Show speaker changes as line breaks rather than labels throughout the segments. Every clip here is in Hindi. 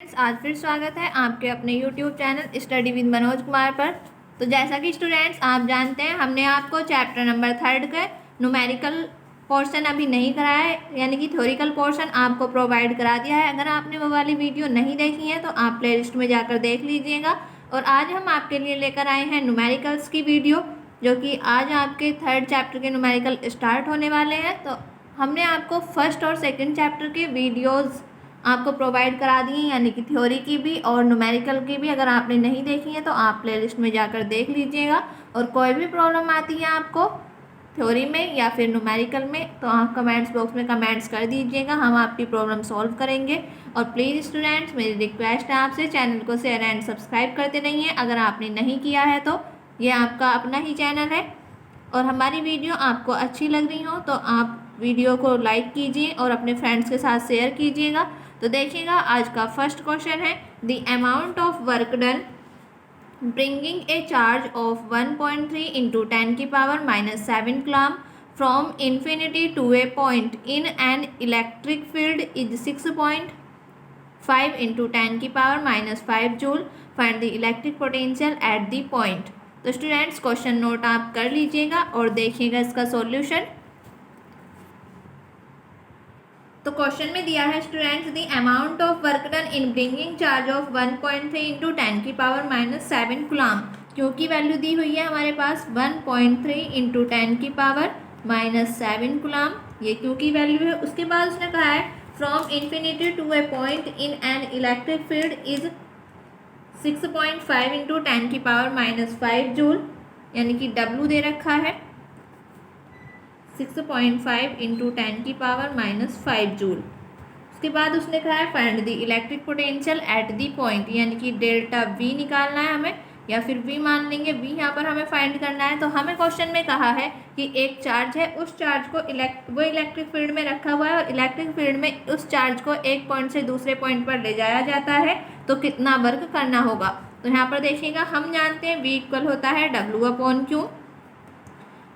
आज फिर स्वागत है आपके अपने YouTube channel study with Manoj Kumar पर। तो जैसा कि स्टूडेंट्स आप जानते हैं, हमने आपको चैप्टर नंबर 3 का न्यूमेरिकल पोर्शन अभी नहीं कराया है, यानी कि थ्योरिकल पोर्शन आपको प्रोवाइड करा दिया है। अगर आपने वो वाली वीडियो नहीं देखी है तो आप प्लेलिस्ट में जाकर देख लीजिएगा। और आज हम आपके लिए लेकर आए हैं न्यूमेरिकल्स की वीडियो, जो कि आज आपके 3rd चैप्टर के न्यूमेरिकल स्टार्ट होने वाले हैं। तो हमने आपको फर्स्ट और सेकेंड चैप्टर के वीडियोज़ आपको प्रोवाइड करा दी है, यानी कि थ्योरी की भी और न्यूमेरिकल की भी। अगर आपने नहीं देखी है तो आप प्लेलिस्ट में जाकर देख लीजिएगा। और कोई भी प्रॉब्लम आती है आपको थ्योरी में या फिर न्यूमेरिकल में, तो आप कमेंट्स बॉक्स में कमेंट्स कर दीजिएगा, हम आपकी प्रॉब्लम सॉल्व करेंगे। और प्लीज़ स्टूडेंट्स, मेरी रिक्वेस्ट है आपसे, चैनल को शेयर एंड सब्सक्राइब करते रहिए अगर आपने नहीं किया है तो। ये आपका अपना ही चैनल है, और हमारी वीडियो आपको अच्छी लग रही हो तो आप वीडियो को लाइक कीजिए और अपने फ्रेंड्स के साथ शेयर कीजिएगा। तो देखिएगा, आज का फर्स्ट क्वेश्चन है, the amount of work done bringing a charge of 1.3 into 10 की power -7 coulomb from infinity to a point in an electric field is 6.5 into 10 की power -5 joule. Find the electric potential at the point. तो स्टूडेंट्स, क्वेश्चन नोट आप कर लीजिएगा और देखिएगा इसका सॉल्यूशन। तो क्वेश्चन में दिया है students, the amount of work done in bringing charge of 1.3 into 10 की पावर -7 कूलम। क्यू की वैल्यू दी हुई है हमारे पास 1.3 इंटू 10 की पावर -7 कूलम, ये क्यू की वैल्यू है। उसके बाद उसने कहा है from infinity to a point in an electric field is 6.5 into 10 की पावर -5 जूल, यानी कि डब्लू दे रखा है 6.5 इंटू 10 की पावर -5 जूल। उसके बाद उसने कहा है find the electric potential at the point, यानी कि डेल्टा वी निकालना है हमें, या फिर वी मान लेंगे, वी यहाँ पर हमें फाइंड करना है। तो हमें क्वेश्चन में कहा है कि एक चार्ज है, उस चार्ज को वो इलेक्ट्रिक फील्ड में रखा हुआ है, और इलेक्ट्रिक फील्ड में उस चार्ज को एक पॉइंट से दूसरे पॉइंट पर ले जाया जाता है, तो कितना वर्क करना होगा। तो यहाँ पर देखिएगा, हम जानते हैं वी इक्वल होता है डब्लू अपॉन क्यू।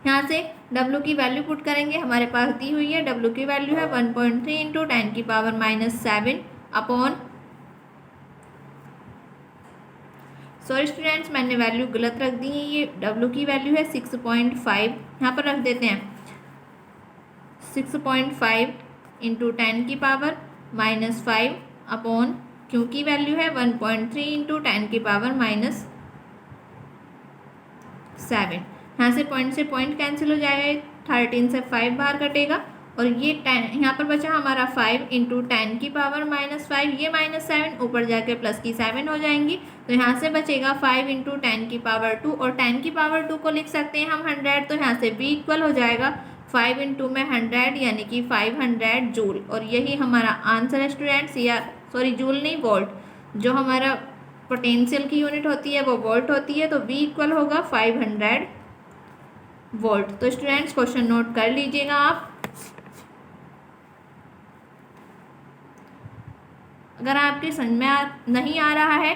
यहाँ से W की वैल्यू पुट करेंगे, हमारे पास दी हुई है W की वैल्यू है 1.3 इंटू 10 की पावर -7 अपॉन, सॉरी स्टूडेंट्स, मैंने वैल्यू गलत रख दी है, ये W की वैल्यू है 6.5, यहाँ पर रख देते हैं 6.5 इंटू 10 की पावर -5 अपॉन, Q की वैल्यू है 1.3 इंटू 10 की पावर -7। यहाँ से पॉइंट कैंसिल हो जाएगा, 13 से 5 बाहर कटेगा, और ये 10 यहाँ पर बचा हमारा 5 इंटू 10 की पावर -5, ये -7 ऊपर जाके प्लस की 7 हो जाएंगी। तो यहाँ से बचेगा 5 इंटू 10 की पावर 2, और 10 की पावर 2 को लिख सकते हैं हम 100। तो यहाँ से V इक्वल हो जाएगा 5 इंटू में 100, यानी कि 500 जूल। और यही हमारा आंसर है स्टूडेंट्स, या सॉरी जूल नहीं, वोल्ट। जो हमारा पोटेंशियल की यूनिट होती है वो वोल्ट होती है, तो V इक्वल होगा 500 वोल्ट। तो स्टूडेंट्स, क्वेश्चन नोट कर लीजिएगा आप। अगर आपके समझ में नहीं आ रहा है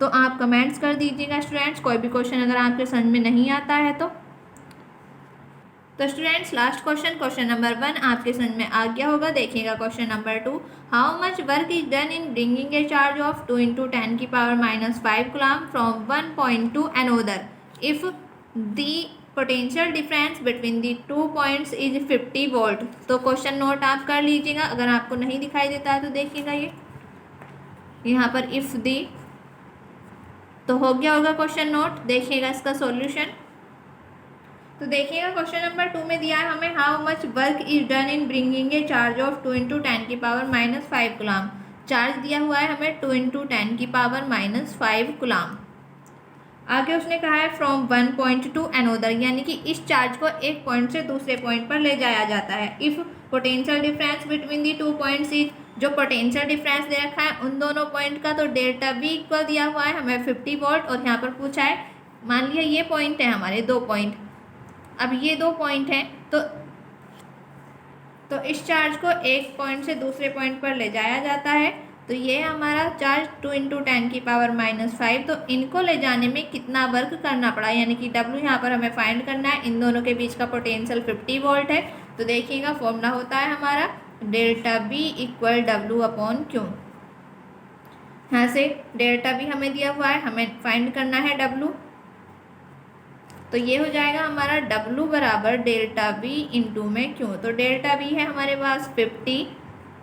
तो आप कमेंट्स कर दीजिएगा स्टूडेंट्स, कोई भी क्वेश्चन अगर आपके समझ में नहीं आता है तो। स्टूडेंट्स, लास्ट क्वेश्चन नंबर 1 आपके समझ में आ गया होगा। देखिएगा question number 2, how much work is done in bringing a charge of 2 into 10 की power -5 coulomb from one point to another if the potential difference between the 2 points is 50 volt. तो क्वेश्चन नोट आप कर लीजिएगा, अगर आपको नहीं दिखाई देता है तो देखिएगा, ये यहाँ पर इफ दी, तो हो गया होगा क्वेश्चन नोट। देखिएगा इसका सॉल्यूशन। तो देखिएगा क्वेश्चन नंबर 2 में दिया है हमें, how much work is done in bringing a charge of 2 into 10 की पावर -5 कूलम। चार्ज दिया हुआ है हमें 2 इंटू 10 की पावर -5 कूलम। आगे उसने कहा है from one point to another, यानी कि इस चार्ज को एक पॉइंट से दूसरे पॉइंट पर ले जाया जाता है। If potential difference between the 2 points is, जो पोटेंशियल डिफरेंस दे रखा है उन दोनों पॉइंट का, तो डेल्टा वी इक्वल दिया हुआ है हमें 50 वोल्ट। और यहाँ पर पूछा है, मान लिया ये पॉइंट है हमारे 2 पॉइंट, अब ये 2 पॉइंट हैं, तो इस चार्ज को एक पॉइंट से दूसरे पॉइंट पर ले जाया जाता है। तो ये हमारा चार्ज 2 इंटू 10 की पावर -5, तो इनको ले जाने में कितना वर्क करना पड़ा, यानी कि W यहाँ पर हमें फाइंड करना है। इन दोनों के बीच का पोटेंशियल 50 वोल्ट है। तो देखिएगा फॉर्मूला होता है हमारा delta V equal W upon Q. यहाँ से डेल्टा बी हमें दिया हुआ है, हमें फाइंड करना है डब्लू। तो ये हो जाएगा हमारा डब्लू बराबर डेल्टा बी इंटू में क्यू। तो डेल्टा बी है हमारे पास 50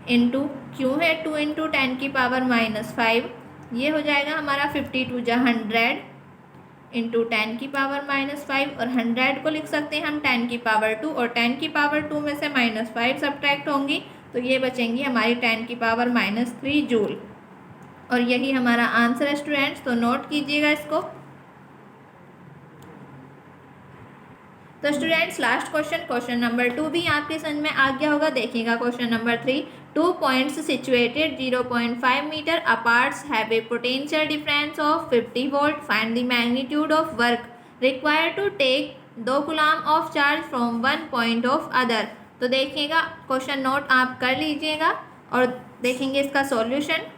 इंटू क्यू है 2 इंटू 10 की पावर -5। ये हो जाएगा हमारा 52 जा 100 इंटू 10 की पावर -5, और 100 को लिख सकते हैं हम 10 की पावर 2, और 10 की पावर 2 में से -5 सब्ट्रैक्ट होंगी तो ये बचेंगी हमारी 10 की पावर -3 जूल। और यही हमारा आंसर है स्टूडेंट्स, तो नोट कीजिएगा इसको। तो स्टूडेंट्स लास्ट क्वेश्चन नंबर 2 भी आपके समझ में आ गया होगा। देखिएगा question number 3, 2 points situated 0.5 metre apart have a potential difference of 50 volt. Find the magnitude of work required to take 2 coulomb of charge from one point of other. तो देखिएगा क्वेश्चन नोट आप कर लीजिएगा और देखेंगे इसका सॉल्यूशन।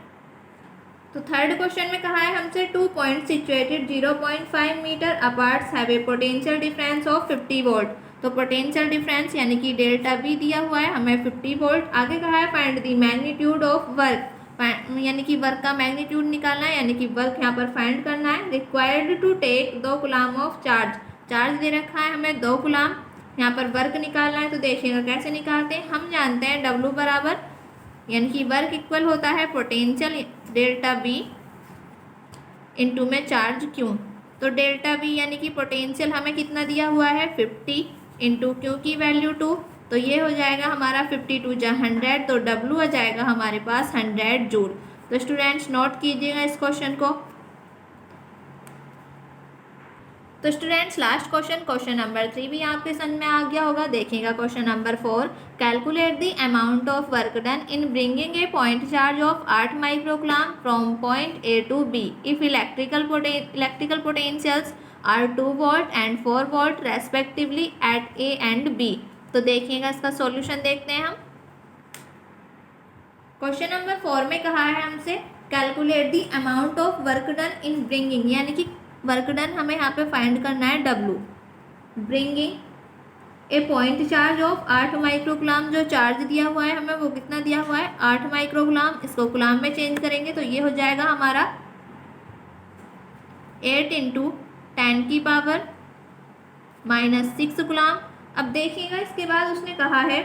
तो थर्ड क्वेश्चन में कहा है हमसे 2 point situated 0.5 metre apart have a potential difference of 50 volt. तो पोटेंशियल डिफरेंस यानी कि डेल्टा बी दिया हुआ है हमें 50 वोल्ट। आगे कहा है find the magnitude of work, यानी कि वर्क का मैग्नीट्यूड निकालना है, यानी कि वर्क यहाँ पर फाइंड करना है। Required to take 2 coulomb of charge दे रखा है हमें 2 कूलम, यहाँ पर वर्क निकालना है। तो देखिएगा कैसे निकालते हैं। हम जानते हैं डब्लू बराबर यानी कि वर्क इक्वल होता है पोटेंशियल डेल्टा बी इंटू में चार्ज क्यू। तो डेल्टा बी यानी कि पोटेंशियल हमें कितना दिया हुआ है 50 इंटू क्यू की वैल्यू 2। तो ये हो जाएगा हमारा 52 जा 100, तो डब्लू आ जाएगा हमारे पास 100 जूल। तो स्टूडेंट्स नोट कीजिएगा इस क्वेश्चन को। तो स्टूडेंट्स लास्ट क्वेश्चन नंबर 3 भी आपके समझ में आ गया होगा। देखिएगा question number 4, calculate the amount of work done in bringing a point charge of 8 microcoulomb from point A to B if electrical potentials are 2 volt and 4 volt respectively at A and B. तो देखिएगा इसका सॉल्यूशन देखते हैं हम। क्वेश्चन नंबर 4 में कहा है हमसे calculate the amount of work done in bringing, यानी कि वर्क डन हमें यहाँ पे फाइंड करना है W. Bringing a point charge of 8 microcoulomb, जो चार्ज दिया हुआ है हमें वो कितना दिया हुआ है 8 माइक्रोकूलम। इसको कूलम में चेंज करेंगे तो ये हो जाएगा हमारा 8 इंटू 10 की पावर -6 कूलम। अब देखिएगा इसके बाद उसने कहा है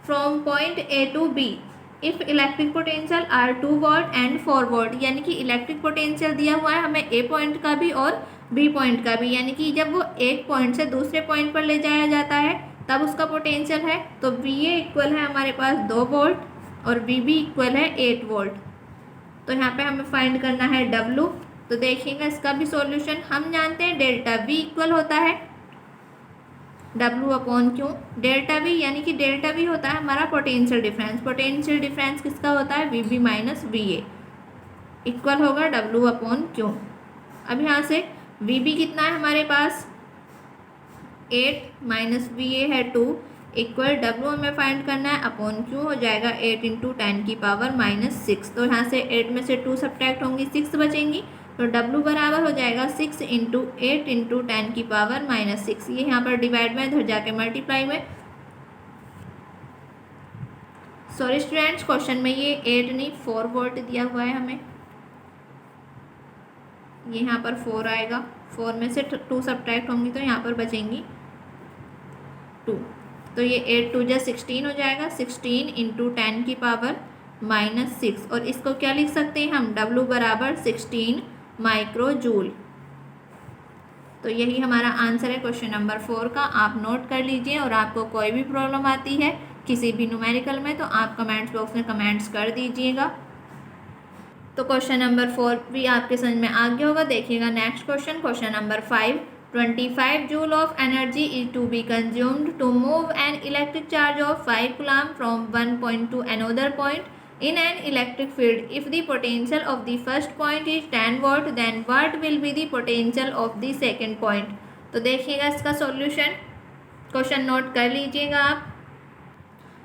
from point A to B if electric potential are 2 volt and 4 volt, यानी कि इलेक्ट्रिक पोटेंशियल दिया हुआ है हमें ए पॉइंट का भी और बी पॉइंट का भी, यानी कि जब वो एक पॉइंट से दूसरे पॉइंट पर ले जाया जाता है तब उसका पोटेंशियल है। तो वी ए इक्वल है हमारे पास 2 वोल्ट और वी बी इक्वल है 8 वोल्ट। तो यहाँ पे हमें फाइंड करना है डब्लू। तो देखिएगा इसका भी सॉल्यूशन। हम जानते हैं डेल्टा बी इक्वल होता है W upon Q. Delta V यानी कि डेल्टा बी होता है हमारा पोटेंशियल डिफरेंस। पोटेंशियल डिफरेंस किसका होता है V B minus V A, equal होगा डब्लू अपॉन क्यू। अब यहाँ से वी बी कितना है हमारे पास 8 माइनस वी ए है 2 इक्वल डब्लू हमें फाइंड करना है अपॉन क्यू हो जाएगा 8 इंटू 10 की पावर -6। तो यहाँ से 8 में से 2 सब्ट्रैक्ट होंगी 6 बचेंगी, तो डब्लू बराबर हो जाएगा 6 इंटू 8 इंटू 10 की पावर -6। ये यहाँ पर डिवाइड में इधर जाके मल्टीप्लाई में, सॉरी स्टूडेंट्स क्वेश्चन में ये 8 नहीं 4 वोल्ट दिया हुआ है हमें, ये यहाँ पर 4 आएगा, 4 में से 2 सब्ट्रैक्ट होंगी तो यहाँ पर बचेंगी 2। तो ये 8 2 जा 16 हो जाएगा, 16 इंटू 10 की पावर -6। और इसको क्या लिख सकते हैं हम W बराबर 16 माइक्रो जूल। तो यही हमारा आंसर है क्वेश्चन नंबर 4 का। आप नोट कर लीजिए और आपको कोई भी प्रॉब्लम आती है किसी भी न्यूमेरिकल में तो आप कमेंट्स बॉक्स में कमेंट्स कर दीजिएगा। तो क्वेश्चन नंबर 4 भी आपके समझ में आ गया होगा। देखिएगा next question number 5, 25 joule of energy is to be consumed to move an electric charge of 5 coulomb from one point to another point in an electric field. If the potential of the first point is 10 volt, then what will be the potential of the second point? तो देखिएगा इसका सॉल्यूशन, क्वेश्चन नोट कर लीजिएगा आप।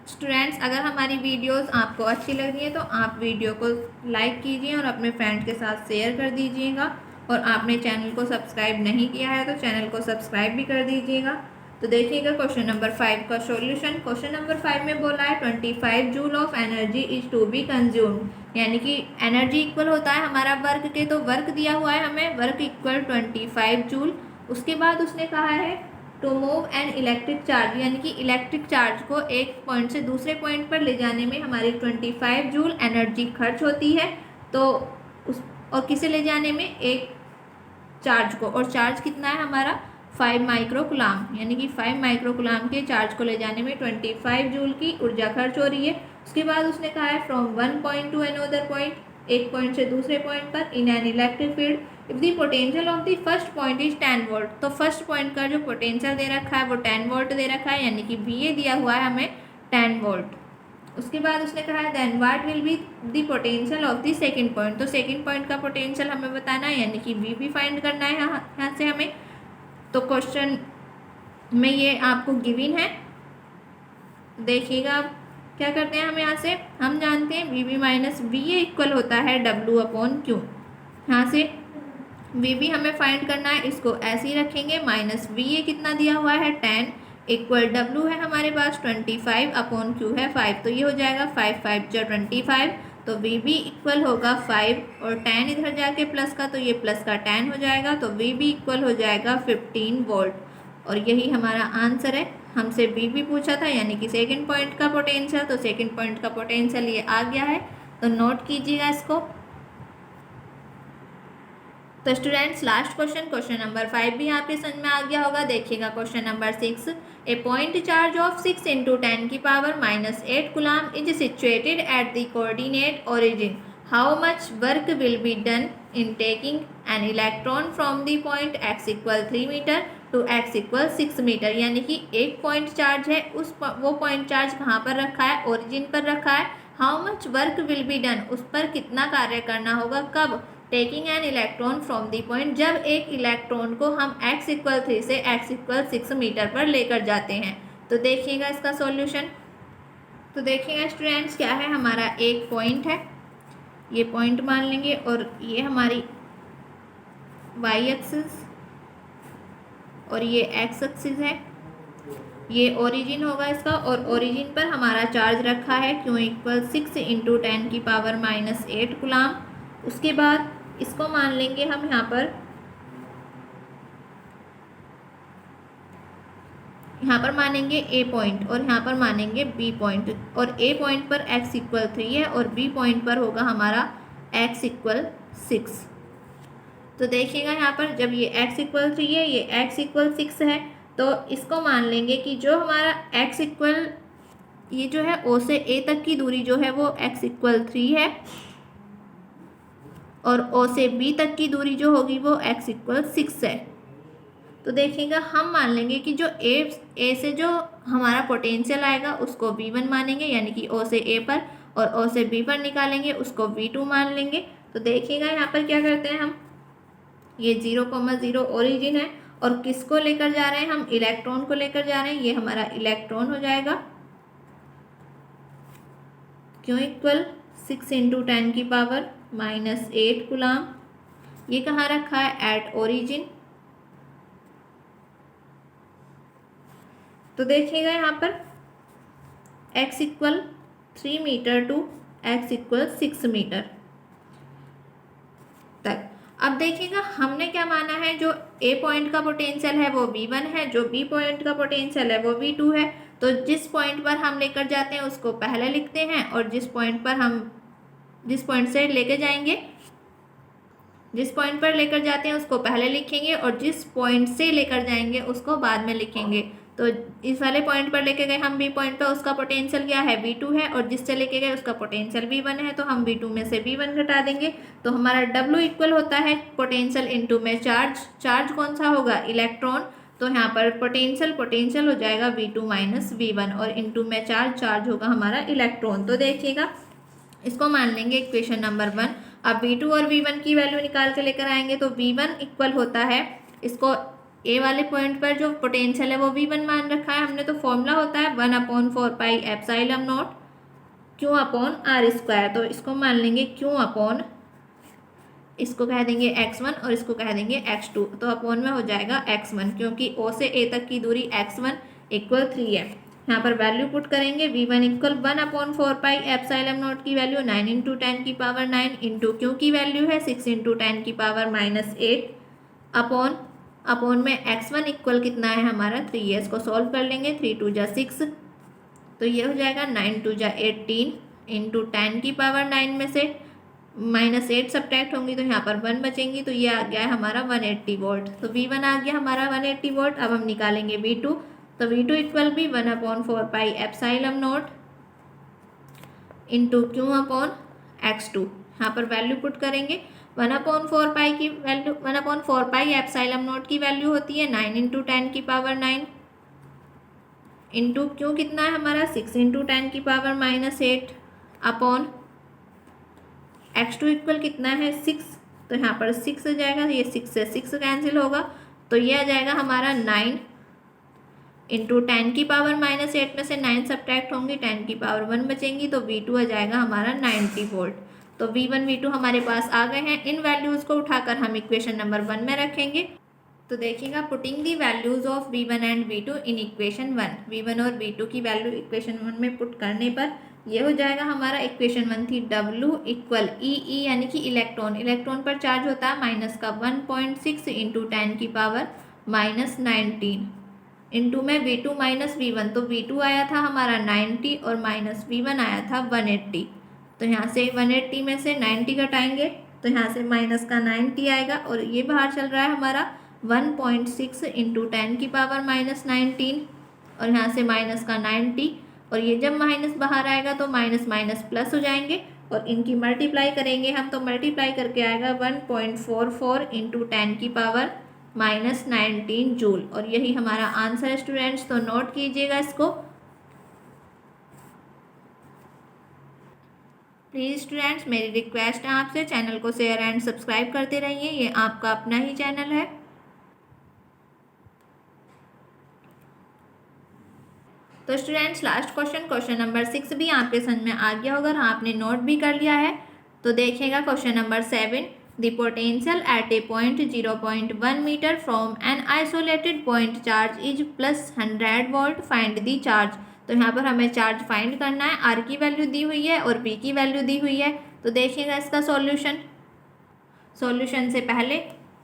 स्टूडेंट्स अगर हमारी वीडियोस आपको अच्छी लग रही है तो आप वीडियो को लाइक कीजिए और अपने फ्रेंड्स के साथ शेयर कर दीजिएगा, और आपने चैनल को सब्सक्राइब नहीं किया है तो चैनल को सब्सक्राइब भी कर दीजिएगा। तो देखिएगा क्वेश्चन नंबर 5 का सॉल्यूशन। क्वेश्चन नंबर 5 में बोला है 25 joule of energy is to be consumed, यानी कि एनर्जी इक्वल होता है हमारा वर्क के, तो वर्क दिया हुआ है हमें, वर्क इक्वल 25 जूल। उसके बाद उसने कहा है to move an electric charge, यानी कि इलेक्ट्रिक चार्ज को एक पॉइंट से दूसरे पॉइंट पर ले जाने में हमारी 25 जूल एनर्जी खर्च होती है। तो उस और किसे ले जाने में, एक चार्ज को, और चार्ज कितना है हमारा 5 माइक्रोकुलाम, यानी कि 5 माइक्रोकुलाम के चार्ज को ले जाने में 25 जूल की ऊर्जा खर्च हो रही है। उसके बाद उसने कहा है from one point to another point, एक पॉइंट से दूसरे पॉइंट पर, इन an electric field if the potential of the first point is 10 volt. तो फर्स्ट पॉइंट का जो पोटेंशियल दे रखा है वो 10 वोल्ट दे रखा है, यानी कि VA दिया हुआ है हमें 10 वोल्ट। उसके बाद उसने कहा है then what will be the potential of the second point. तो सेकंड पॉइंट का पोटेंशियल हमें बताना है, यानी कि VB फाइंड करना है यहाँ से हमें। तो क्वेश्चन में ये आपको गिवन है, देखिएगा आप क्या करते हैं। हम यहाँ से हम जानते हैं VB माइनस VA इक्वल होता है W/Q। यहाँ से VB हमें फाइंड करना है, इसको ऐसे ही रखेंगे, माइनस VA कितना दिया हुआ है 10 इक्वल W है हमारे पास 25/Q है 5, तो ये हो जाएगा 5 5 जो 25, तो VB इक्वल होगा 5 और 10 इधर जाके प्लस का, तो ये प्लस का 10 हो जाएगा, तो VB इक्वल हो जाएगा 15 वोल्ट। और यही हमारा आंसर है। हमसे VB पूछा था, यानी कि सेकंड पॉइंट का पोटेंशियल, तो सेकंड पॉइंट का पोटेंशियल ये आ गया है, तो नोट कीजिएगा इसको। तो students last question, question number 5 भी आपके समझ में आ गया होगा। देखिएगा question number 6, a point charge of 6 × 10⁻⁸ coulomb is situated at the coordinate origin, how much work will be done in taking an electron from the point x = 3 metre to x = 6 metre. यानी कि एक पॉइंट चार्ज है, वो पॉइंट चार्ज कहाँ पर रखा है, ओरिजिन पर रखा है। How much work will be done, उस पर कितना कार्य करना होगा, कब, taking an electron from the point, जब एक इलेक्ट्रॉन को हम x = 3 से x = 6 मीटर पर लेकर जाते हैं। तो देखिएगा इसका सॉल्यूशन। तो देखिएगा स्टूडेंट्स क्या है, हमारा एक पॉइंट है, ये पॉइंट मान लेंगे, और ये हमारी y एक्सिस और ये x एक्सिस है, ये ओरिजिन होगा इसका, और ओरिजिन पर हमारा चार्ज रखा है Q = 6 × 10⁻⁸ कूलम। उसके बाद इसको मान लेंगे हम यहाँ पर मानेंगे A पॉइंट, और यहाँ पर मानेंगे B पॉइंट, और A पॉइंट पर x = 3 है और B पॉइंट पर होगा हमारा x = 6। तो देखिएगा यहाँ पर जब ये x = 3 है, ये x = 6 है, तो इसको मान लेंगे कि जो हमारा x ये जो है O से A तक की दूरी जो है वो x = 3 है, और O से B तक की दूरी जो होगी वो x = 6 है। तो देखिएगा हम मान लेंगे कि जो A से जो हमारा पोटेंशियल आएगा उसको V1 मानेंगे, यानी कि O से A पर, और O से B पर निकालेंगे उसको V2 मान लेंगे। तो देखिएगा यहाँ पर क्या करते हैं हम, ये 0,0 ओरिजिन है, और किसको लेकर जा रहे हैं हम, इलेक्ट्रॉन को लेकर जा रहे हैं, ये हमारा इलेक्ट्रॉन हो जाएगा Q = 6 × 10⁻⁸ कूलम। ये कहाँ रखा है, एट ओरिजिन। तो देखिएगा यहाँ पर x = 3 metre to x = 6 metre तक। अब देखिएगा हमने क्या माना है, जो A पॉइंट का पोटेंशियल है वो V1 है, जो B पॉइंट का पोटेंशियल है वो V2 है। तो जिस पॉइंट पर हम लेकर जाते हैं उसको पहले लिखते हैं, और जिस पॉइंट से लेकर जाएंगे, जिस पॉइंट पर लेकर जाते हैं उसको पहले लिखेंगे, और जिस पॉइंट से लेकर जाएंगे उसको बाद में लिखेंगे। तो इस वाले पॉइंट पर लेके गए हम B पॉइंट पर, उसका पोटेंशियल क्या है, V2 है, और जिससे लेके गए उसका पोटेंशियल V1 है, तो हम V2 में से V1 घटा देंगे। तो हमारा W इक्वल होता है पोटेंशियल इंटू में चार्ज। चार्ज कौन सा होगा, इलेक्ट्रॉन, तो यहाँ पर पोटेंशियल हो जाएगा V2 - V1, और इंटू में चार्ज होगा हमारा इलेक्ट्रॉन। तो देखिएगा इसको मान लेंगे इक्वेशन नंबर 1। अब V2 और V1 की वैल्यू निकाल के लेकर आएंगे, तो V1 इक्वल होता है, इसको A वाले पॉइंट पर जो पोटेंशियल है वो V1 मान रखा है हमने, तो फॉर्मूला होता है 1/4πε0 Q/r²। तो इसको मान लेंगे Q/, इसको कह देंगे x1 और इसको कह देंगे x2। तो अपॉन में हो जाएगा x1, क्योंकि O से A तक की दूरी x1 इक्वल 3 है। यहाँ पर वैल्यू पुट करेंगे, v1 इक्वल 1/4 एप्सिलॉन नॉट की वैल्यू 9 इंटू 10 की पावर 9 इंटू क्यू की वैल्यू है 6 इंटू 10 की पावर -8 अपॉन में x1 इक्वल कितना है हमारा 3 है। इसको सॉल्व कर लेंगे, 3 2 जा 6, तो ये हो जाएगा 9 2 जा 18 इंटू 10 की पावर 9 में से -8 सब्ट्रैक्ट होंगी तो यहाँ पर 1 बचेंगी, तो ये आ गया है हमारा 180 वोल्ट। तो V1 आ गया हमारा 180 वोल्ट। अब हम निकालेंगे V2, तो V2 इक्वल भी 1/4 epsilon naught into Q upon x2। यहाँ पर वैल्यू पुट करेंगे, 1/4 की वैल्यू 1/4 एप्सिलॉन नॉट की वैल्यू होती है 9 इंटू 10 की पावर 9 इंटू क्यू कितना है हमारा 6 इंटू 10 की पावर -8 अपॉन x2 इक्वल कितना है 6, तो यहाँ पर 6 आ जाएगा, ये 6 से 6 कैंसिल होगा, तो ये आ जाएगा हमारा 9 इंटू 10 की पावर -8 में से 9 सब्ट्रैक्ट होंगी, 10 की पावर 1 बचेंगी, तो V2 आ जाएगा हमारा 90 वोल्ट। तो V1 V2 हमारे पास आ गए हैं। इन वैल्यूज़ को उठाकर हम इक्वेशन नंबर 1 में रखेंगे। तो देखिएगा, putting the values of V1 and V2 in equation 1, V1 और V2 की वैल्यू इक्वेशन 1 में पुट करने पर ये हो जाएगा हमारा, इक्वेशन 1 थी W इक्वल ई यानी कि इलेक्ट्रॉन पर चार्ज होता है माइनस का 1.6 इंटू 10 की पावर -19 इंटू में V2 माइनस V1, तो V2 आया था हमारा 90 और माइनस V1 आया था 180। तो यहाँ से 180 में से 90 घटाएंगे तो यहाँ से माइनस का 90 आएगा, और ये बाहर चल रहा है हमारा 1.6 इंटू 10 की पावर -19 और यहाँ से माइनस का 90, और ये जब माइनस बाहर आएगा तो माइनस माइनस प्लस हो जाएंगे और इनकी मल्टीप्लाई करेंगे हम, तो मल्टीप्लाई करके आएगा 1.44 इंटू 10 की पावर -19 जूल, और यही हमारा आंसर है स्टूडेंट्स। तो नोट कीजिएगा इसको। प्लीज़ स्टूडेंट्स, मेरी रिक्वेस्ट है आपसे, चैनल को शेयर एंड सब्सक्राइब करते रहिए, ये आपका अपना ही चैनल है। तो स्टूडेंट्स, लास्ट क्वेश्चन नंबर 6 भी आपके समझ में आ गया होगा और आपने नोट भी कर लिया है। तो देखिएगा question number 7, the potential at a point 0.1 metre from an isolated point charge is +100 volt, find the charge. तो यहाँ पर हमें चार्ज फाइंड करना है, आर की वैल्यू दी हुई है और पी की वैल्यू दी हुई है। तो देखिएगा इसका सॉल्यूशन से पहले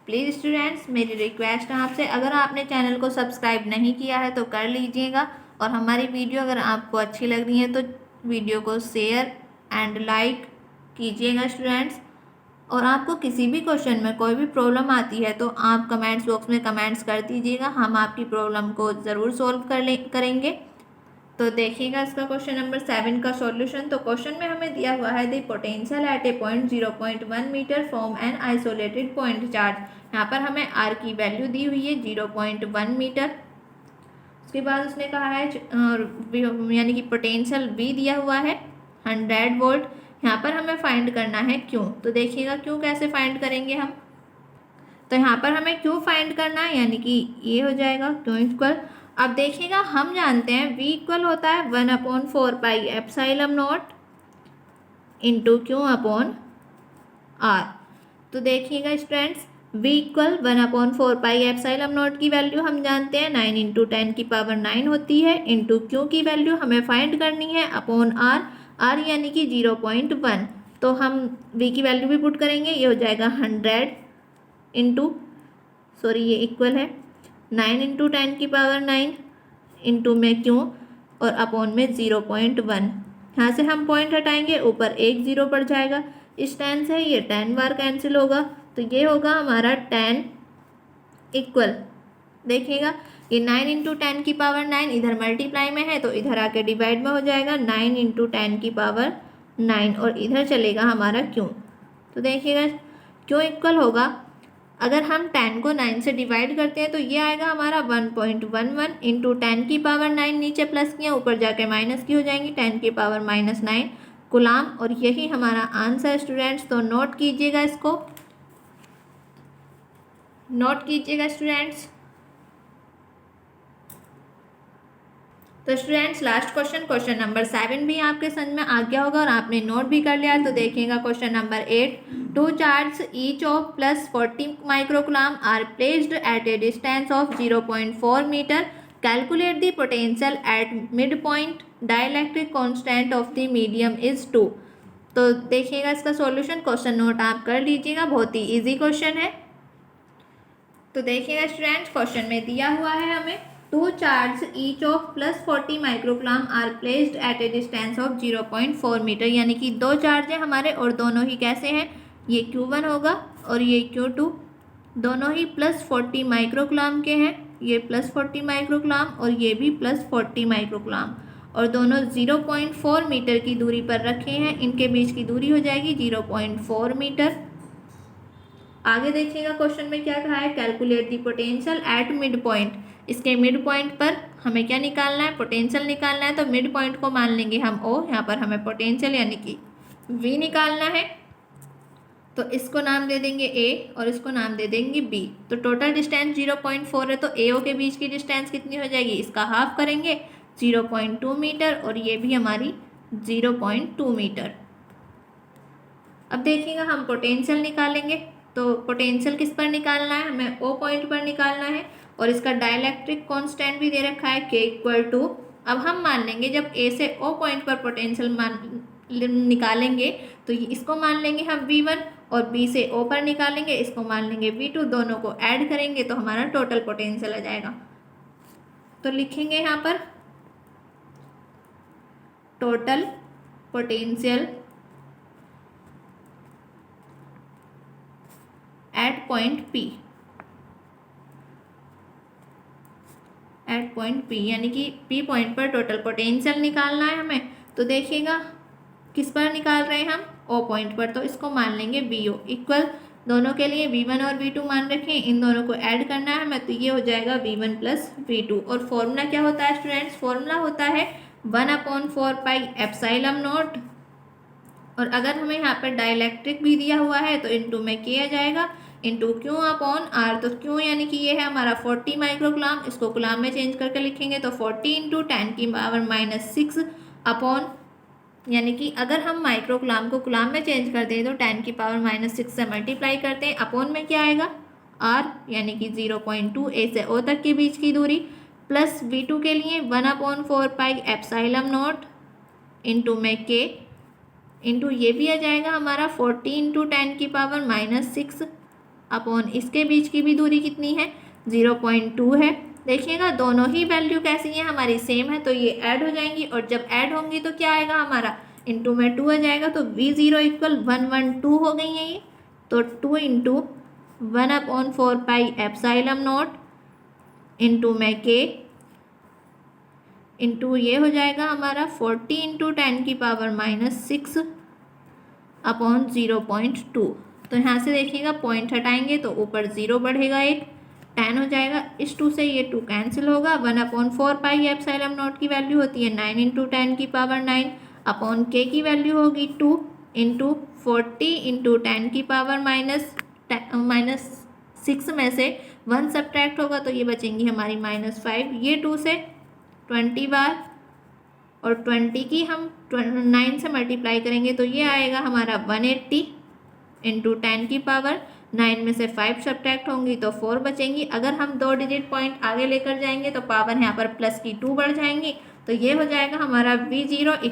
प्लीज़ स्टूडेंट्स, मेरी रिक्वेस्ट है आपसे, अगर आपने चैनल को सब्सक्राइब नहीं किया है तो कर लीजिएगा, और हमारी वीडियो अगर आपको अच्छी लग रही है तो वीडियो को शेयर एंड लाइक कीजिएगा स्टूडेंट्स। और आपको किसी भी क्वेश्चन में कोई भी प्रॉब्लम आती है तो आप कमेंट्स बॉक्स में कमेंट्स कर दीजिएगा, हम आपकी प्रॉब्लम को ज़रूर सॉल्व करेंगे। तो देखिएगा इसका क्वेश्चन नंबर 7 का सॉल्यूशन। तो क्वेश्चन में हमें दिया हुआ है the potential at a point 0.1 metre from an isolated point charge. यहाँ पर हमें आर की वैल्यू दी हुई है 0.1 मीटर। उसके बाद उसने कहा है यानी कि पोटेंशियल भी दिया हुआ है 100 वोल्ट। यहाँ पर हमें फाइंड करना है क्यों। तो देखिएगा क्यों कैसे फाइंड करेंगे हम। तो यहाँ पर हमें क्यों फाइंड करना है, यानी कि ये हो जाएगा क्यों इक्वल। अब देखिएगा, हम जानते हैं V इक्वल होता है 1/4 pi epsilon naught into Q upon R. तो देखिएगा students, V equal 1/4 pi epsilon naught की वैल्यू हम जानते हैं 9 इंटू 10 की पावर 9 होती है, इंटू क्यू की वैल्यू हमें फाइंड करनी है अपॉन आर यानी कि 0.1। तो हम V की वैल्यू भी पुट करेंगे, ये हो जाएगा 100 इंटू ये इक्वल है 9 इंटू 10 की पावर 9 इंटू में क्यू और अपॉन में 0.1। यहाँ से हम पॉइंट हटाएंगे, ऊपर एक 0 पड़ जाएगा, इस 10 से ये 10 बार कैंसिल होगा, तो ये होगा हमारा 10 इक्वल। देखिएगा ये 9 इंटू 10 की पावर 9 इधर मल्टीप्लाई में है तो इधर आके डिवाइड में हो जाएगा 9 इंटू 10 की पावर 9 और इधर चलेगा हमारा क्यों। तो देखिएगा क्यों इक्वल होगा, अगर हम 10 को 9 से डिवाइड करते हैं तो ये आएगा हमारा 1.11 इंटू 10 की पावर 9, नीचे प्लस किया ऊपर जाके माइनस की हो जाएंगी 10 की पावर -9 कूलाम, और यही हमारा आंसर स्टूडेंट्स। तो नोट कीजिएगा इसको, नोट कीजिएगा स्टूडेंट्स। तो स्टूडेंट्स लास्ट क्वेश्चन नंबर 7 भी आपके समझ में आ गया होगा और आपने नोट भी कर लिया। तो देखिएगा question number 8, 2 charge each of +40 microcoulomb are placed at a distance of 0.4 metre. Calculate the potential at mid point. Dielectric constant of the medium is 2। तो देखिएगा इसका सॉल्यूशन, क्वेश्चन नोट आप कर लीजिएगा, बहुत ही इजी क्वेश्चन है। तो देखिएगा स्टूडेंट्स, क्वेश्चन में दिया हुआ है हमें 2 charge each of +40 microcoulomb are placed at a distance of 0.4 metre, यानी कि 2 चार्ज हैं हमारे और दोनों ही कैसे हैं, ये Q1 होगा और ये Q2, दोनों ही +40 माइक्रोकूलम के हैं, ये +40 माइक्रोकूलम और ये भी +40 माइक्रोकूलम, और दोनों 0.4 मीटर की दूरी पर रखे हैं। इनके बीच की दूरी हो जाएगी 0.4 मीटर। आगे देखिएगा क्वेश्चन में क्या कहा है, calculate the potential at mid point. इसके मिड पॉइंट पर हमें क्या निकालना है, पोटेंशियल निकालना है। तो मिड पॉइंट को मान लेंगे हम O, यहाँ पर हमें पोटेंशियल यानी कि V निकालना है। तो इसको नाम दे देंगे A और इसको नाम दे देंगे B। तो टोटल डिस्टेंस 0.4 है, तो AO के बीच की डिस्टेंस कितनी हो जाएगी, इसका हाफ करेंगे 0.2 मीटर और ये भी हमारी 0.2 मीटर। अब देखिएगा हम पोटेंशियल निकालेंगे। तो पोटेंशियल किस पर निकालना है, हमें O पॉइंट पर निकालना है और इसका डाइलेक्ट्रिक कांस्टेंट भी दे रखा है K = अब हम मान लेंगे जब A से O पॉइंट पर पोटेंशियल निकालेंगे तो इसको मान लेंगे हम V1 और B से O पर निकालेंगे, इसको मान लेंगे V2, दोनों को ऐड करेंगे तो हमारा टोटल पोटेंशियल आ जाएगा। तो लिखेंगे यहाँ पर total potential at point P, यानी कि P पॉइंट पर टोटल पोटेंशियल निकालना है हमें। तो देखिएगा किस पर निकाल रहे हैं हम, O पॉइंट पर, तो इसको मान लेंगे VO इक्वल, दोनों के लिए V1 और V2 मान रखें, इन दोनों को ऐड करना है हमें, तो ये हो जाएगा V1 + V2। और फॉर्मूला क्या होता है स्टूडेंट्स, फॉर्मूला होता है 1/4 पाई एप्सिलॉन नॉट। और अगर हमें यहाँ पर डाइलेक्ट्रिक भी दिया हुआ है तो इनटू में किया जाएगा इंटू Q/R। तो Q यानी कि ये है हमारा 40 माइक्रोकूलम, इसको कूलम में चेंज करके लिखेंगे तो 40 × 10⁻⁻6 अपॉन, यानी कि अगर हम माइक्रोकूलम को कूलम में चेंज कर दें तो 10⁻⁻6 से मल्टीप्लाई करते हैं, अपॉन में क्या आएगा R, यानी कि 0.2 A से O तक के बीच की दूरी, प्लस V2 के लिए 1/4 पाई एप्सिलॉन नॉट इंटू में K इंटू ये भी आ जाएगा हमारा 40 × 10⁻⁻6 अपॉन इसके बीच की भी दूरी कितनी है 0.2 है। देखिएगा दोनों ही वैल्यू कैसी है, हमारी सेम है, तो ये ऐड हो जाएंगी और जब ऐड होंगी तो क्या आएगा हमारा इंटू में 2 आ जाएगा, तो V0 = 112 हो गई है ये। तो 2 × 1/4 पाई एप्सिलॉन नॉट इंटू में K इंटू ये हो जाएगा हमारा 40 × 10⁻⁻6 अपॉन 0.2। तो यहाँ से देखिएगा पॉइंट हटाएंगे तो ऊपर 0 बढ़ेगा, एक 10 हो जाएगा, इस 2 से ये 2 कैंसिल होगा। 1/4 पाई एप्सिलॉन नॉट की वैल्यू होती है 9 × 10⁻9 अपॉन K की वैल्यू होगी 2 × 40 × 10⁻⁻6 में से 1 सब्ट्रैक्ट होगा तो ये बचेंगी हमारी -5, ये 2 से 20 बार और 20 की हम 9 से मल्टीप्लाई करेंगे तो ये आएगा हमारा 180 × 10⁻9 में से 5 सब्ट्रैक्ट होंगी तो 4 बचेंगी। अगर हम 2 डिजिट पॉइंट आगे लेकर जाएंगे तो पावर यहाँ पर प्लस की 2 बढ़ जाएंगी, तो ये हो जाएगा हमारा V0 =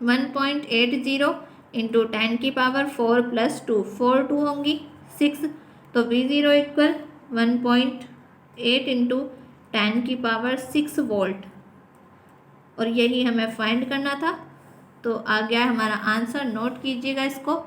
1.80 × 10⁻4 + 2, 4 2 होंगी 6, तो V0 = 1.8 × 10⁻6 वोल्ट। और यही हमें फाइंड करना था। तो आ गया है हमारा आंसर, नोट कीजिएगा इसको।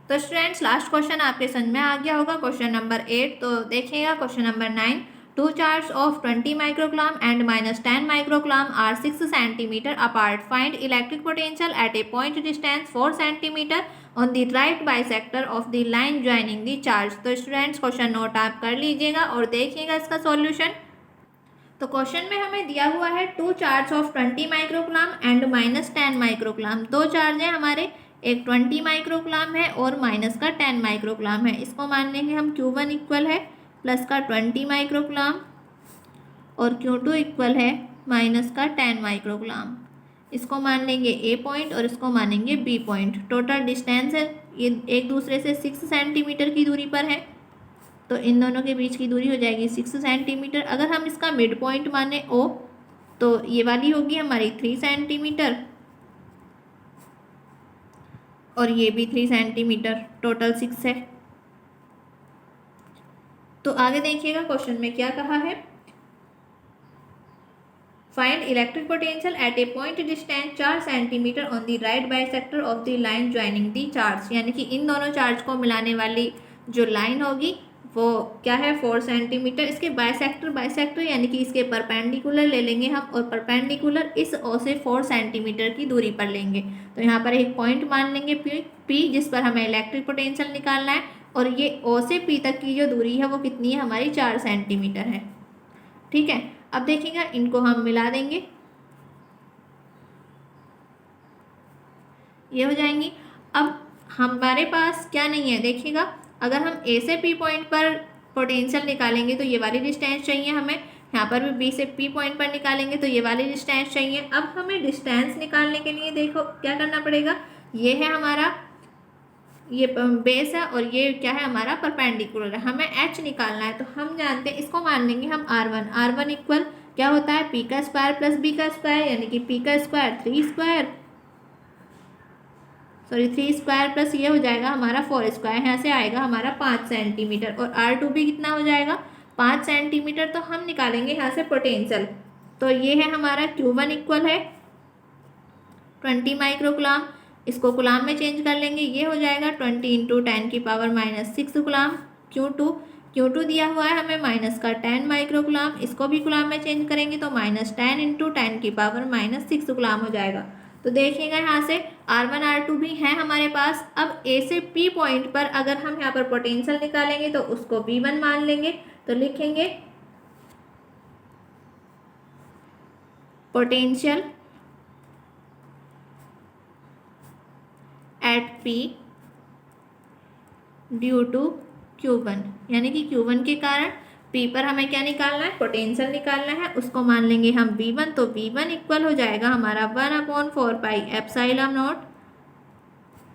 तो स्टूडेंट्स लास्ट क्वेश्चन आपके समझ में आ गया होगा, क्वेश्चन नंबर 8। तो देखिएगा question number 9, 2 charge of 20 microcoulomb and -10 microcoulomb are 6 centimetre apart. Find electric potential at a point distance 4 centimetre on the right bisector of the line joining the charge. तो स्टूडेंट्स क्वेश्चन नोट आप कर लीजिएगा और देखिएगा इसका सॉल्यूशन। तो क्वेश्चन में हमें दिया हुआ है 2 charge of 20 microcoulomb and -10 microcoulomb, 2 charge हैं हमारे एक 20 माइक्रोकुलाम है और माइनस का 10 माइक्रोकुलाम है। इसको मान लेंगे हम Q1 इक्वल है प्लस का 20 माइक्रोकुलाम और Q2 इक्वल है माइनस का 10 माइक्रोकुलाम। इसको मान लेंगे ए पॉइंट और इसको मानेंगे बी पॉइंट। टोटल डिस्टेंस है ये एक दूसरे से 6 सेंटीमीटर की दूरी पर है, तो इन दोनों के बीच की दूरी हो जाएगी 6 सेंटीमीटर। अगर हम इसका मिड पॉइंट माने ओ तो ये वाली होगी हमारी 3 सेंटीमीटर और ये भी 3 सेंटीमीटर, टोटल 6 है। तो आगे देखिएगा क्वेश्चन में क्या कहा है, find electric potential at a point distance 4 centimetre on the right bisector of the line joining the charge. यानी कि इन दोनों चार्ज को मिलाने वाली जो लाइन होगी वो क्या है 4 सेंटीमीटर। इसके बाइसेक्टर यानी कि इसके परपेंडिकुलर ले लेंगे हम और परपेंडिकुलर इस ओ से 4 सेंटीमीटर की दूरी पर लेंगे। तो यहाँ पर एक पॉइंट मान लेंगे पी जिस पर हमें इलेक्ट्रिक पोटेंशियल निकालना है और ये ओ से पी तक की जो दूरी है वो कितनी है हमारी 4 सेंटीमीटर है। ठीक है, अब देखिएगा इनको हम मिला देंगे, ये हो जाएंगी। अब हमारे पास क्या नहीं है, देखिएगा अगर हम ए से पी पॉइंट पर पोटेंशियल निकालेंगे तो ये वाली डिस्टेंस चाहिए हमें, यहाँ पर भी बी से पी पॉइंट पर निकालेंगे तो ये वाली डिस्टेंस चाहिए। अब हमें डिस्टेंस निकालने के लिए देखो क्या करना पड़ेगा, ये है हमारा ये बेस है और ये क्या है हमारा परपेंडिकुलर है, हमें एच निकालना है। तो हम जानते हैं इसको मान लेंगे हम R1 इक्वल क्या होता है पी का स्क्वायर प्लस बी का स्क्वायर, यानी कि पी का स्क्वायर 3 स्क्वायर प्लस ये हो जाएगा हमारा 4 स्क्वायर, यहाँ से आएगा हमारा 5 सेंटीमीटर और R2 भी कितना हो जाएगा 5 सेंटीमीटर। तो हम निकालेंगे यहाँ से पोटेंशियल, तो ये है हमारा Q1 इक्वल है 20 माइक्रोकुलाम, इसको कुलाम में चेंज कर लेंगे, ये हो जाएगा 20 इंटू 10⁻⁻6 कुलाम। Q2 दिया हुआ है हमें माइनस का 10 माइक्रोकुलाम, इसको भी कुलाम में चेंज करेंगे तो -10 इंटू 10⁻⁻6 कुलाम हो जाएगा। तो देखिएगा यहाँ से R1 R2 भी है हमारे पास। अब ए से पी पॉइंट पर अगर हम यहाँ पर पोटेंशियल निकालेंगे तो उसको V1 मान लेंगे, तो लिखेंगे potential at P due to Q1, यानी कि Q1 के कारण P पर हमें क्या निकालना है पोटेंशियल निकालना है, उसको मान लेंगे हम V1। तो V1 इक्वल हो जाएगा हमारा 1/4 pi epsilon naught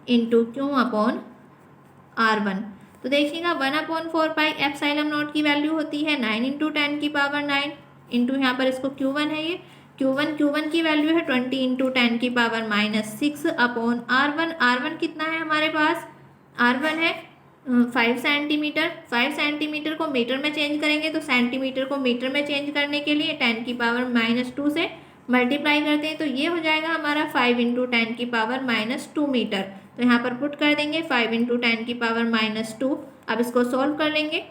into Q/R1। तो देखिएगा 1/4 पाई एप्सिलॉन नॉट की वैल्यू होती है 9 इंटू 10⁹ इंटू यहाँ पर इसको Q1 है, ये Q1 की वैल्यू है 20 इंटू 10⁻⁻6 अपॉन R1 कितना है हमारे पास, R1 है 5 सेंटीमीटर। 5 सेंटीमीटर को मीटर में चेंज करेंगे तो सेंटीमीटर को मीटर में चेंज करने के लिए 10⁻⁻2 से मल्टीप्लाई करते हैं, तो ये हो जाएगा हमारा 5 इंटू 10⁻⁻2 मीटर। तो यहाँ पर पुट कर देंगे 5 इंटू 10⁻⁻2। अब इसको सॉल्व कर लेंगे,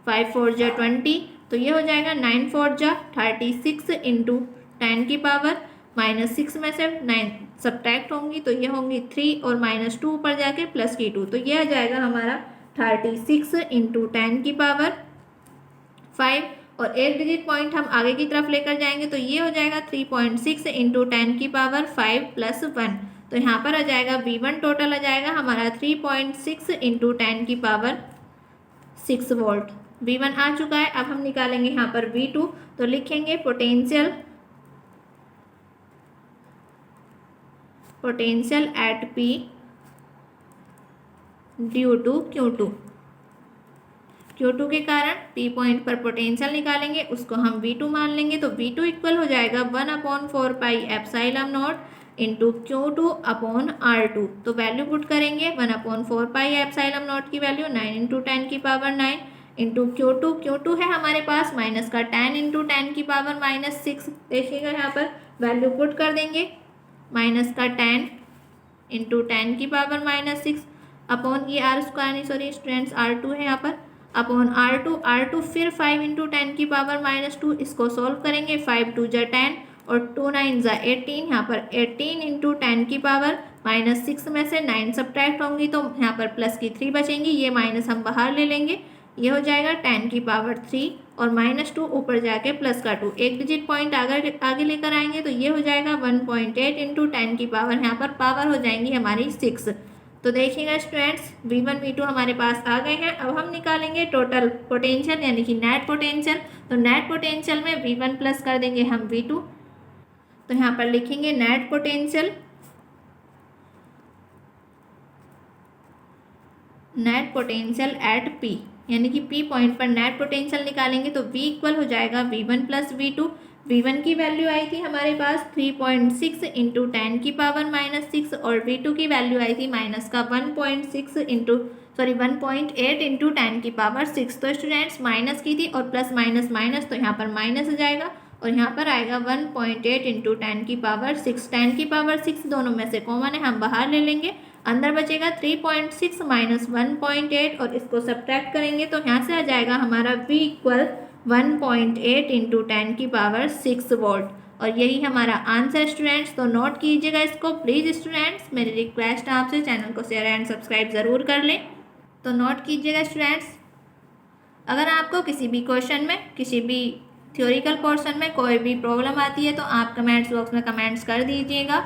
5 4 जा 20, तो ये हो जाएगा 9 4 जा 36 इंटू 10⁻⁻6 में से 9 सब्ट्रैक्ट होंगी तो ये होंगी 3 और -2 ऊपर जाके प्लस की 2, तो ये आ जाएगा हमारा 36 इंटू 10⁻5 और एक डिजिट पॉइंट हम आगे की तरफ लेकर जाएंगे तो ये हो जाएगा 3.6 इंटू 10⁻5 प्लस 1। तो यहाँ पर आ जाएगा V1 टोटल आ जाएगा हमारा 3.6 इंटू 10⁻6 वोल्ट। V1 आ चुका है। अब हम निकालेंगे यहाँ पर V2, तो लिखेंगे potential at P due to Q2 के कारण P पॉइंट पर पोटेंशियल निकालेंगे, उसको हम V2 मान लेंगे। तो V2 इक्वल हो जाएगा 1/4 pi epsilon naught into Q2/R2। तो वैल्यू पुट करेंगे 1/4 पाई एप्सिलॉन नॉट की वैल्यू 9 इंटू 10⁻9 इंटू Q2 है हमारे पास माइनस का 10 इंटू 10⁻6। देखिएगा यहाँ पर वैल्यू पुट कर देंगे माइनस का 10 इंटू 10⁻6 अपॉन ये स्टूडेंट्स R2 है यहाँ पर अपॉन R2 फिर 5 इंटू 10⁻2। इसको सॉल्व करेंगे, 5 2 जा 10 और 2 9 जा 18, यहाँ पर 18 इंटू 10⁻6 में से 9 सब्ट्रैक्ट होंगी तो यहाँ पर प्लस की 3 बचेंगी, ये माइनस हम बाहर ले लेंगे, ये हो जाएगा 10⁻3 और -2 ऊपर जाके प्लस का 2, एक डिजिट पॉइंट आगे लेकर आएंगे तो ये हो जाएगा 1.8 इंटू 10 की पावर, यहाँ पर पावर हो जाएंगी हमारी 6। तो देखिएगा स्टूडेंट्स V1 V2 हमारे पास आ गए हैं। अब हम निकालेंगे टोटल पोटेंशियल यानी कि नेट पोटेंशियल। तो नेट पोटेंशियल में V1 प्लस कर देंगे हम V2। तो यहाँ पर लिखेंगे नेट पोटेंशियल एट P, यानी कि P पॉइंट पर नेट पोटेंशियल निकालेंगे तो V इक्वल हो जाएगा V1 प्लस V2। V1 की वैल्यू आई थी हमारे पास 3.6 इंटू 10 की पावर -6 और V2 की वैल्यू आई थी माइनस का 1.8 इंटू 10 की पावर 6। तो स्टूडेंट्स माइनस की थी और प्लस माइनस माइनस, तो यहाँ पर माइनस हो जाएगा और यहाँ पर आएगा 1.8 इंटू 10 की पावर 6। 10 की पावर 6 दोनों में से कॉमन है, हम बाहर ले लेंगे, अंदर बचेगा 3.6 माइनस 1.8 और इसको सब्ट्रैक्ट करेंगे तो यहाँ से आ जाएगा हमारा V इक्वल 1.8 इंटू 10 की पावर 6 वोल्ट। और यही हमारा आंसर स्टूडेंट्स। तो नोट कीजिएगा इसको प्लीज़ स्टूडेंट्स, मेरी रिक्वेस्ट है आपसे चैनल को शेयर एंड सब्सक्राइब ज़रूर कर लें। तो नोट कीजिएगा स्टूडेंट्स, अगर आपको किसी भी क्वेश्चन में, किसी भी थ्योरिकल पोर्शन में कोई भी प्रॉब्लम आती है तो आप कमेंट्स बॉक्स में कमेंट्स कर दीजिएगा।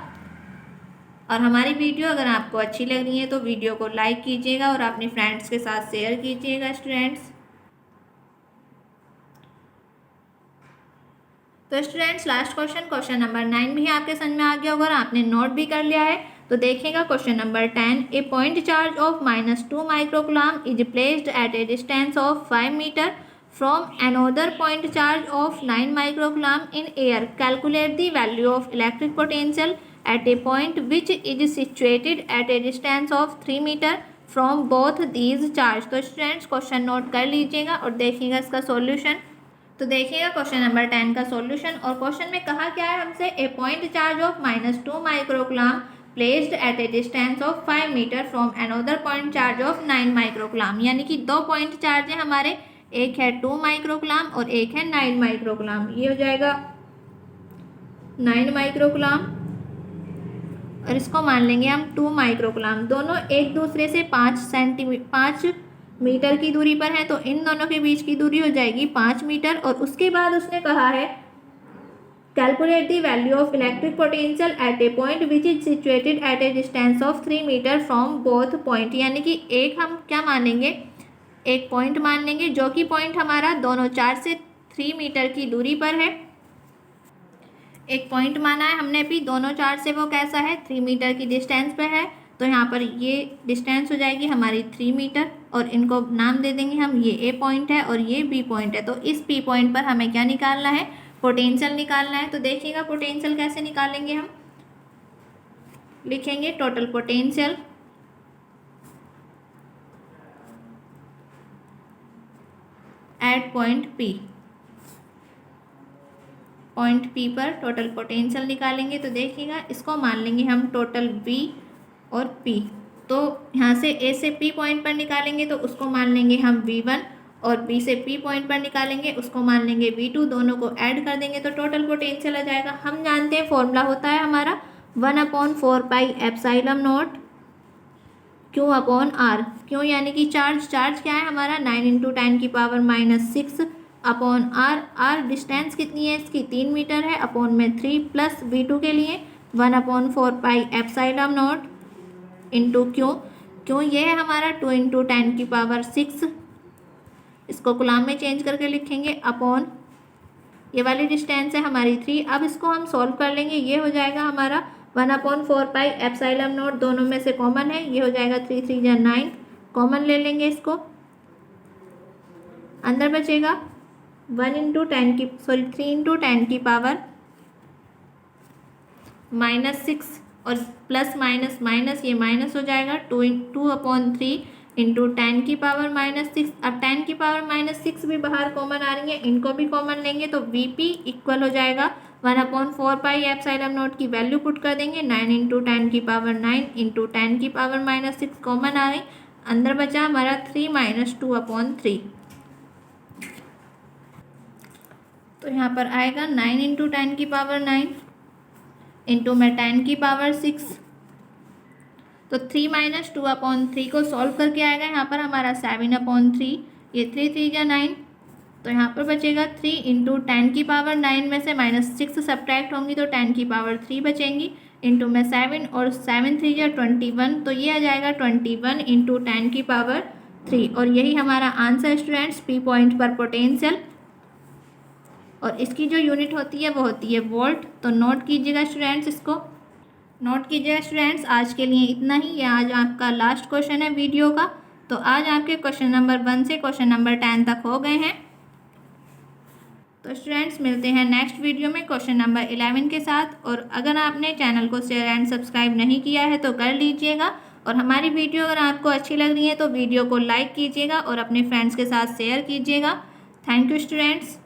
और हमारी वीडियो अगर आपको अच्छी लग रही है तो वीडियो को लाइक कीजिएगा और अपने फ्रेंड्स के साथ शेयर कीजिएगा स्टूडेंट्स। तो स्टूडेंट्स लास्ट क्वेश्चन नंबर 9 भी आपके समझ में आ गया होगा और आपने नोट भी कर लिया है। तो देखिएगा question number 10, a point charge of -2 microcoulomb is placed at a distance of 5 metre from another point charge of 9 microcoulomb in air. Calculate the value of electric potential at a point which is situated at a distance of 3 meter from both these charge. तो स्टूडेंट्स क्वेश्चन नोट कर लीजिएगा और देखिएगा इसका सॉल्यूशन। तो देखिएगा क्वेश्चन नंबर 10 का सॉल्यूशन, और क्वेश्चन में कहा क्या है हमसे, a point charge of -2 microcoulomb placed at a distance of 5 metre from another point charge of 9 microcoulomb, यानी कि दो पॉइंट चार्ज है हमारे, एक है 2 माइक्रोकूलम और एक है 9 माइक्रोकूलम। ये हो जाएगा 9 माइक्रोकूलम और इसको मान लेंगे हम 2 माइक्रोकूलम। दोनों एक दूसरे से 5 मीटर की दूरी पर है, तो इन दोनों के बीच की दूरी हो जाएगी 5 मीटर। और उसके बाद उसने कहा है calculate the value of electric potential at a point which is situated at a distance of 3 metre from both point, यानी कि एक हम क्या मानेंगे, एक पॉइंट मान लेंगे जो कि पॉइंट हमारा दोनों चार्ज से 3 मीटर की दूरी पर है। एक पॉइंट माना है हमने भी, दोनों चार्ज से वो कैसा है, 3 मीटर की डिस्टेंस पे है। तो यहाँ पर ये डिस्टेंस हो जाएगी हमारी 3 मीटर और इनको नाम दे देंगे हम, ये ए पॉइंट है और ये बी पॉइंट है। तो इस पी पॉइंट पर हमें क्या निकालना है, पोटेंशियल निकालना है। तो देखिएगा पोटेंशियल कैसे निकालेंगे हम, लिखेंगे total potential at point P पर टोटल पोटेंशियल निकालेंगे। तो देखिएगा इसको मान लेंगे हम टोटल V और P। तो यहाँ से A से P पॉइंट पर निकालेंगे तो उसको मान लेंगे हम V1 और B से P पॉइंट पर निकालेंगे उसको मान लेंगे V2, दोनों को ऐड कर देंगे तो टोटल पोटेंशियल आ जाएगा। हम जानते हैं फॉर्मूला होता है हमारा 1/4 pi epsilon not Q upon R। क्यों, यानी कि चार्ज क्या है हमारा 9 इंटू 10 की पावर -6 अपॉन R डिस्टेंस कितनी है इसकी 3 मीटर है, अपॉन में 3 प्लस V2 के लिए 1/4 पाई एप्सिलॉन नॉट इंटू क्यों ये है हमारा 2 इंटू 10 की पावर 6, इसको कूलम में चेंज करके लिखेंगे, अपॉन ये वाली डिस्टेंस है हमारी 3। अब इसको हम सॉल्व कर लेंगे, ये हो जाएगा हमारा 1/4 पाई एप्सिलॉन नॉट, दोनों में से कॉमन है, ये हो जाएगा 3 3 या 9, कॉमन ले लेंगे इसको, अंदर बचेगा 3 इंटू 10 की पावर -6 और प्लस माइनस माइनस ये माइनस हो जाएगा 2/3 इंटू 10 की पावर -6। अब 10 की पावर -6 भी बाहर कॉमन आ रही है, इनको भी कॉमन लेंगे तो VP इक्वल हो जाएगा 1/4 पाई एप्सिलॉन नॉट की वैल्यू पुट कर देंगे, 9 इंटू 10 की पावर 9 इंटू 10 की पावर -6 कॉमन आ गई, अंदर बचा हमारा 3 - 2/3। तो यहाँ पर आएगा 9 इंटू 10 की पावर 9 इंटू में 10 की पावर 6, तो 3 - 2/3 को सॉल्व करके आएगा यहाँ पर हमारा 7/3, ये 3 3 या 9, तो यहाँ पर बचेगा 3 इंटू 10⁻9 में से -6 सब्ट्रैक्ट होंगी तो 10⁻3 बचेंगी, इंटू में 7 और 7 3 या 21, तो ये आ जाएगा 21 इंटू 10⁻3। और यही हमारा आंसर स्टूडेंट्स, पी पॉइंट पर पोटेंशियल। और इसकी जो यूनिट होती है वो होती है वोल्ट। तो नोट कीजिएगा स्टूडेंट्स, इसको नोट कीजिएगा स्टूडेंट्स। आज के लिए इतना ही, ये आज आपका लास्ट क्वेश्चन है वीडियो का। तो आज आपके क्वेश्चन नंबर 1 से क्वेश्चन नंबर 10 तक हो गए हैं। तो स्टूडेंट्स मिलते हैं नेक्स्ट वीडियो में क्वेश्चन नंबर 11 के साथ। और अगर आपने चैनल को शेयर एंड सब्सक्राइब नहीं किया है तो कर लीजिएगा। और हमारी वीडियो अगर आपको अच्छी लग रही है तो वीडियो को लाइक कीजिएगा और अपने फ्रेंड्स के साथ शेयर कीजिएगा। Thank you students.